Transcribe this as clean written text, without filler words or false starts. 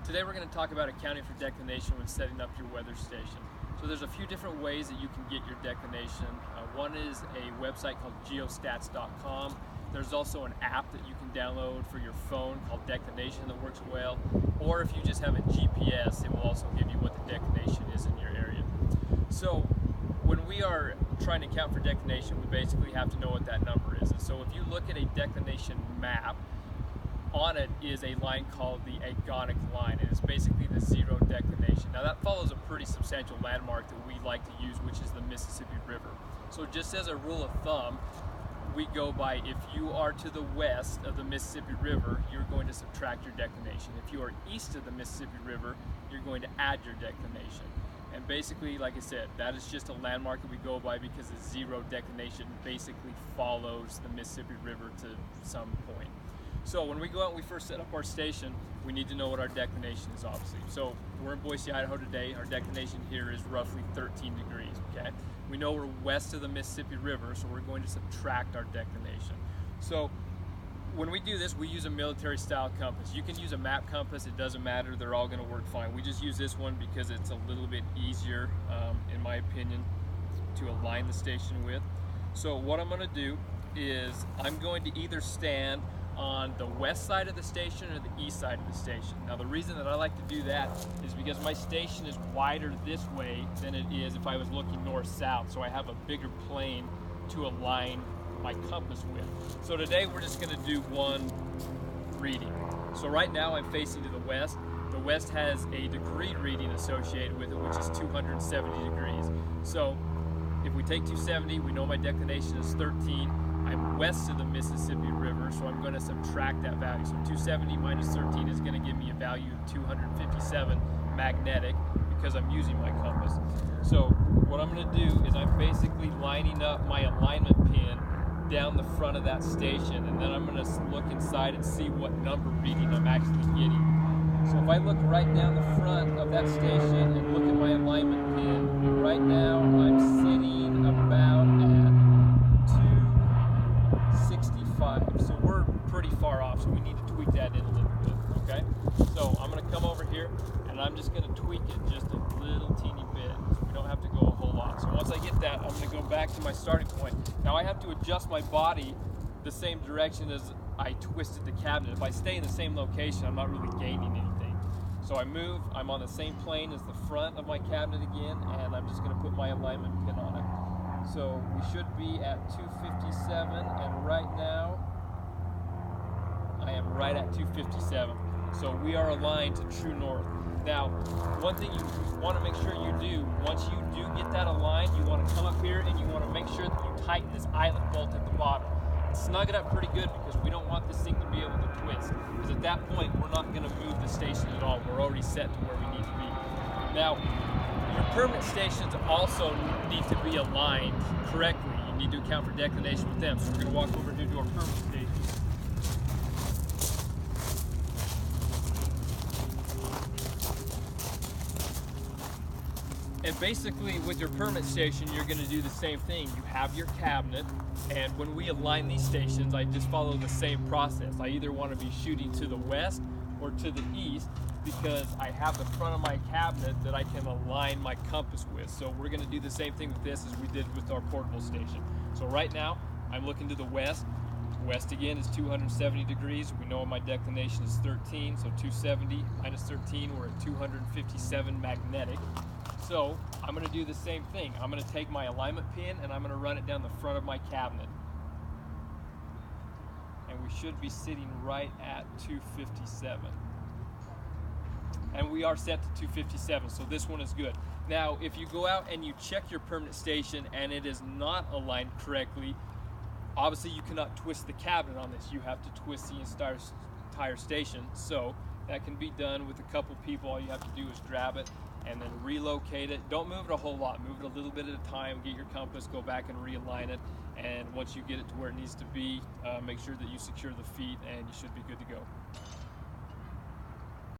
Today we're going to talk about accounting for declination when setting up your weather station. So there's a few different ways that you can get your declination. One is a website called geostats.com. There's also an app that you can download for your phone called Declination that works well. Or if you just have a GPS, it will also give you what the declination is in your area. So when we are trying to account for declination, we basically have to know what that number is. And so if you look at a declination map, on it is a line called the agonic line, and it's basically the zero declination. Now that follows a pretty substantial landmark that we like to use, which is the Mississippi River. So just as a rule of thumb, we go by if you are to the west of the Mississippi River, you're going to subtract your declination. If you are east of the Mississippi River, you're going to add your declination. And basically, like I said, that is just a landmark that we go by because the zero declination basically follows the Mississippi River to some point. So when we go out and we first set up our station, we need to know what our declination is, obviously. So we're in Boise, Idaho today. Our declination here is roughly 13 degrees, okay? We know we're west of the Mississippi River, so we're going to subtract our declination. So when we do this, we use a military style compass. You can use a map compass, it doesn't matter, they're all gonna work fine. We just use this one because it's a little bit easier, in my opinion, to align the station with. So what I'm gonna do is I'm going to either stand on the west side of the station or the east side of the station. Now the reason that I like to do that is because my station is wider this way than it is if I was looking north-south, so I have a bigger plane to align my compass with. So today we're just going to do one reading. So right now I'm facing to the west. The west has a degree reading associated with it, which is 270 degrees. So if we take 270, we know my declination is 13. I'm west of the Mississippi River, so I'm going to subtract that value. So 270 minus 13 is going to give me a value of 257 magnetic because I'm using my compass. So what I'm going to do is I'm basically lining up my alignment pin down the front of that station, and then I'm going to look inside and see what number reading I'm actually getting. So if I look right down the front of that station and look at my alignment pin, right now I'm sitting about at 265. So we're pretty far off, so we need to tweak that in a little bit, okay? So I'm going to come over here and I'm just going to tweak it just a little teeny bit. We don't have to go a whole lot. So once I get that, I'm going to go back to my starting point. Now I have to adjust my body the same direction as I twisted the cabinet. If I stay in the same location, I'm not really gaining anything. So I move, I'm on the same plane as the front of my cabinet again, and I'm just going to put my alignment pin on it. So we should be at 257, and right now I am right at 257. So we are aligned to true north. Now, one thing you want to make sure you do, once you do get that aligned, you want to come up here and you want to make sure that you tighten this eyelet bolt at the bottom. Snug it up pretty good because we don't want this thing to be able to twist. Because at that point, we're not going to move the station at all. We're already set to where we need to be. Now, your permanent stations also need to be aligned correctly. You need to account for declination with them. So we're going to walk over here to our permanent station. And basically with your permanent station, you're going to do the same thing. You have your cabinet, and when we align these stations, I just follow the same process. I either want to be shooting to the west or to the east because I have the front of my cabinet that I can align my compass with. So we're going to do the same thing with this as we did with our portable station. So right now, I'm looking to the west. West again is 270 degrees. We know my declination is 13, so 270 minus 13, we're at 257 magnetic. So I'm going to do the same thing. I'm going to take my alignment pin and I'm going to run it down the front of my cabinet. And we should be sitting right at 257. And we are set to 257, so this one is good. Now, if you go out and you check your permanent station and it is not aligned correctly, obviously you cannot twist the cabinet on this. You have to twist the entire station. So that can be done with a couple people. All you have to do is grab it and then relocate it. Don't move it a whole lot. Move it a little bit at a time. Get your compass, go back and realign it. And once you get it to where it needs to be, make sure that you secure the feet and you should be good to go.